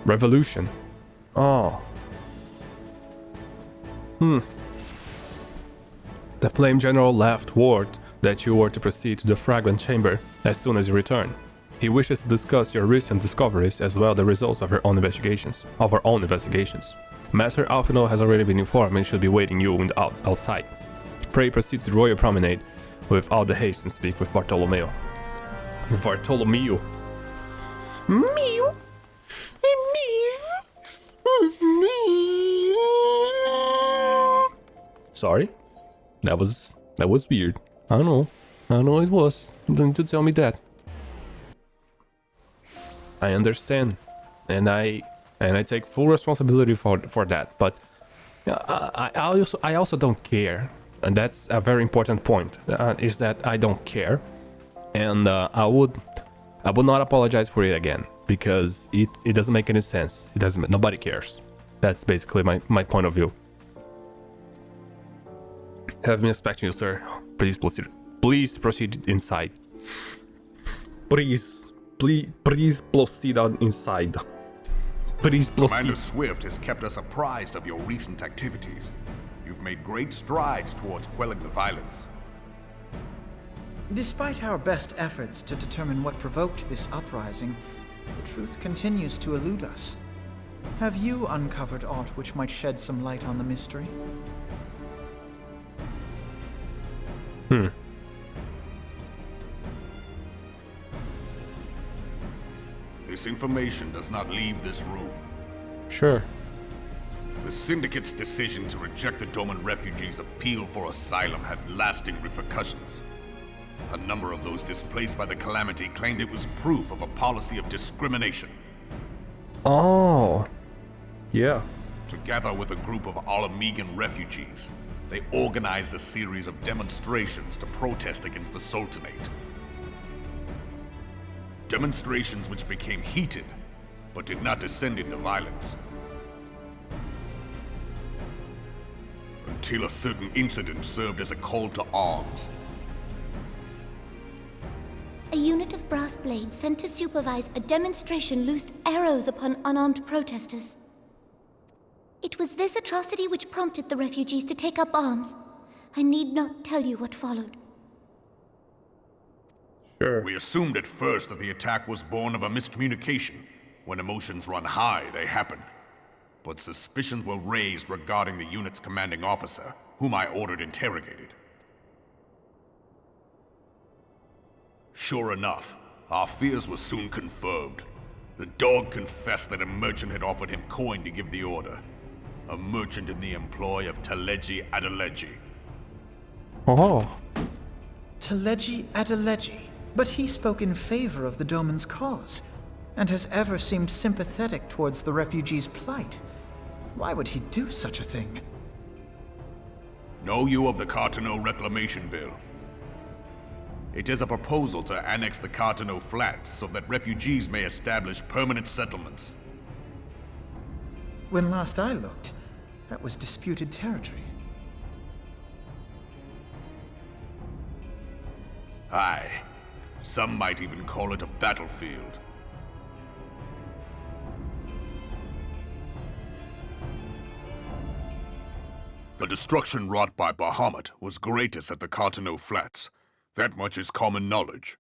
Revolution. Oh. The Flame General left word that you were to proceed to the Fragment Chamber as soon as you return. He wishes to discuss your recent discoveries as well the results of your own investigations. Master Alphino has already been informed and should be waiting you outside. Pray proceed to the Royal Promenade with all the haste and speak with Bartolomeo. Bartolomeo. Mew. Sorry? That was weird. I know it was. You don't need to tell me that. I understand. And I take full responsibility for that, but I also don't care. And that's a very important point, is that I don't care. And I would not apologize for it again, because it doesn't make any sense. Nobody cares. That's basically my point of view. Have been expecting you, sir. Please proceed. Please proceed inside. Please proceed on inside. Please proceed. Commander Swift has kept us apprised of your recent activities. You've made great strides towards quelling the violence. Despite our best efforts to determine what provoked this uprising, the truth continues to elude us. Have you uncovered aught which might shed some light on the mystery? This information does not leave this room. Sure. The Syndicate's decision to reject the Doman refugees' appeal for asylum had lasting repercussions. A number of those displaced by the calamity claimed it was proof of a policy of discrimination. Oh. Yeah. Together with a group of Alamegan refugees, they organized a series of demonstrations to protest against the Sultanate. Demonstrations which became heated, but did not descend into violence. Until a certain incident served as a call to arms. A unit of brass blades sent to supervise a demonstration loosed arrows upon unarmed protesters. It was this atrocity which prompted the refugees to take up arms. I need not tell you what followed. Sure. We assumed at first that the attack was born of a miscommunication. When emotions run high, they happen. But suspicions were raised regarding the unit's commanding officer, whom I ordered interrogated. Sure enough, our fears were soon confirmed. The dog confessed that a merchant had offered him coin to give the order. A merchant in the employ of Teleji Adeleji. Oh. Teleji Adeleji. But he spoke in favor of the Doman's cause, and has ever seemed sympathetic towards the refugees' plight. Why would he do such a thing? Know you of the Cartano Reclamation Bill? It is a proposal to annex the Cartano Flats so that refugees may establish permanent settlements. When last I looked, that was disputed territory. Aye. Some might even call it a battlefield. The destruction wrought by Bahamut was greatest at the Cartano Flats. That much is common knowledge.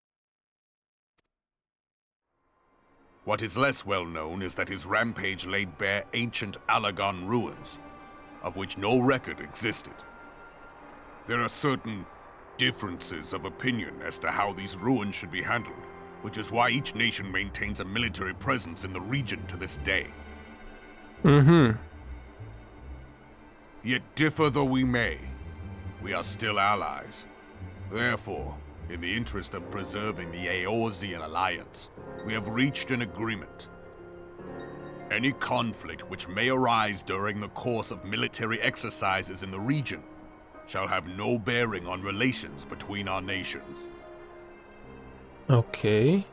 What is less well known is that his rampage laid bare ancient Alagon ruins, of which no record existed. There are certain differences of opinion as to how these ruins should be handled, which is why each nation maintains a military presence in the region to this day. Yet differ though we may, we are still allies. Therefore, in the interest of preserving the Eorzean alliance, we have reached an agreement. Any conflict which may arise during the course of military exercises in the region shall have no bearing on relations between our nations. Okay.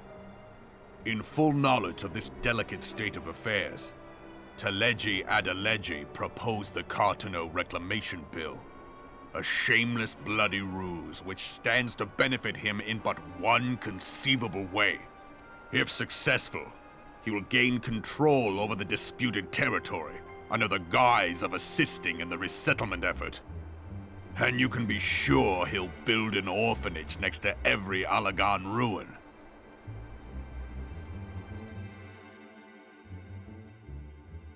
In full knowledge of this delicate state of affairs, Teleji Adeleji proposed the Cartano Reclamation Bill. A shameless bloody ruse which stands to benefit him in but one conceivable way. If successful, he will gain control over the disputed territory under the guise of assisting in the resettlement effort. And you can be sure he'll build an orphanage next to every Allagan ruin.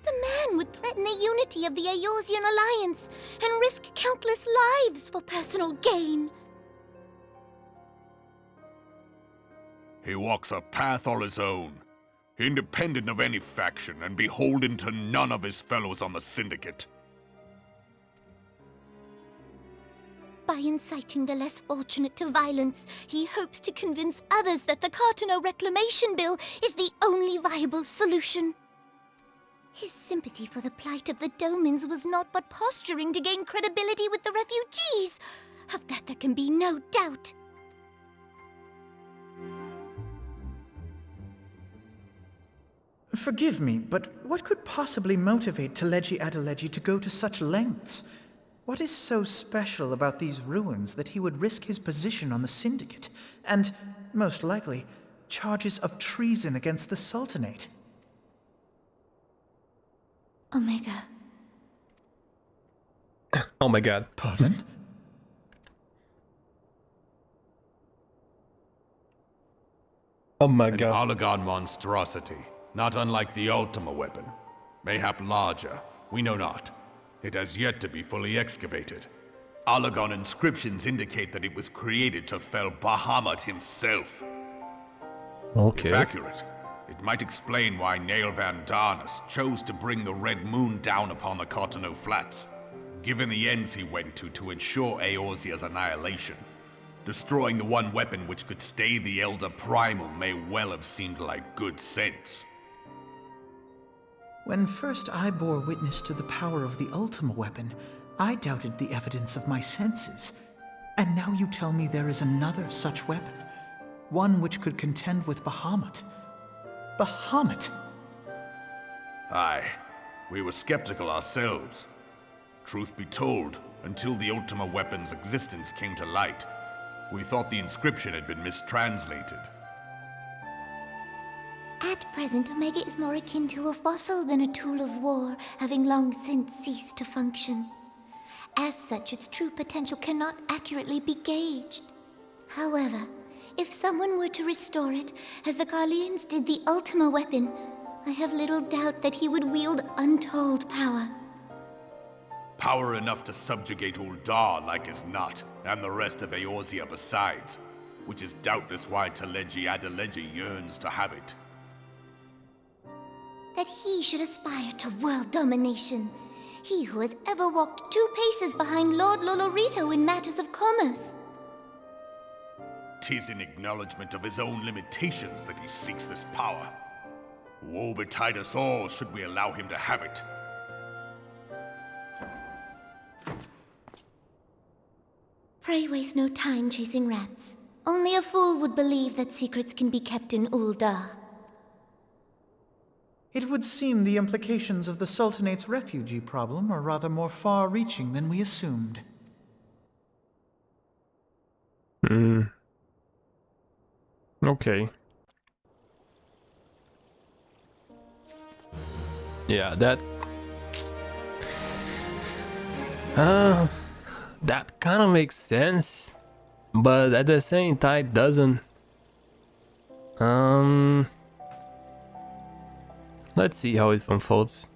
The man would threaten the unity of the Eorzean Alliance and risk countless lives for personal gain. He walks a path all his own, independent of any faction and beholden to none of his fellows on the Syndicate. By inciting the less fortunate to violence, he hopes to convince others that the Cartano Reclamation Bill is the only viable solution. His sympathy for the plight of the Domans was not but posturing to gain credibility with the refugees. Of that there can be no doubt. Forgive me, but what could possibly motivate Teleji Adeleji to go to such lengths? What is so special about these ruins that he would risk his position on the Syndicate, and, most likely, charges of treason against the Sultanate? Omega. Oh my god. Pardon? Oh my An god. Allagan monstrosity, not unlike the Ultima weapon. Mayhap larger, we know not. It has yet to be fully excavated. Allagan inscriptions indicate that it was created to fell Bahamut himself. Okay. If accurate, it might explain why Nail Van Darnus chose to bring the Red Moon down upon the Cartano Flats, given the ends he went to ensure Eorzea's annihilation. Destroying the one weapon which could stay the Elder Primal may well have seemed like good sense. When first I bore witness to the power of the Ultima weapon, I doubted the evidence of my senses. And now you tell me there is another such weapon, one which could contend with Bahamut. Bahamut! Aye, we were skeptical ourselves. Truth be told, until the Ultima weapon's existence came to light, we thought the inscription had been mistranslated. At present, Omega is more akin to a fossil than a tool of war, having long since ceased to function. As such, its true potential cannot accurately be gauged. However, if someone were to restore it, as the Carlians did the Ultima weapon, I have little doubt that he would wield untold power. Power enough to subjugate Uldar like as not, and the rest of Eorzea besides, which is doubtless why Teleji Adeleji yearns to have it. That he should aspire to world domination. He who has ever walked 2 paces behind Lord Lolorito in matters of commerce. 'Tis in acknowledgement of his own limitations that he seeks this power. Woe betide us all should we allow him to have it. Pray waste no time chasing rats. Only a fool would believe that secrets can be kept in Uldar. It would seem the implications of the Sultanate's refugee problem are rather more far-reaching than we assumed. Okay. Yeah, that kind of makes sense, but at the same time it doesn't. Let's see how it unfolds.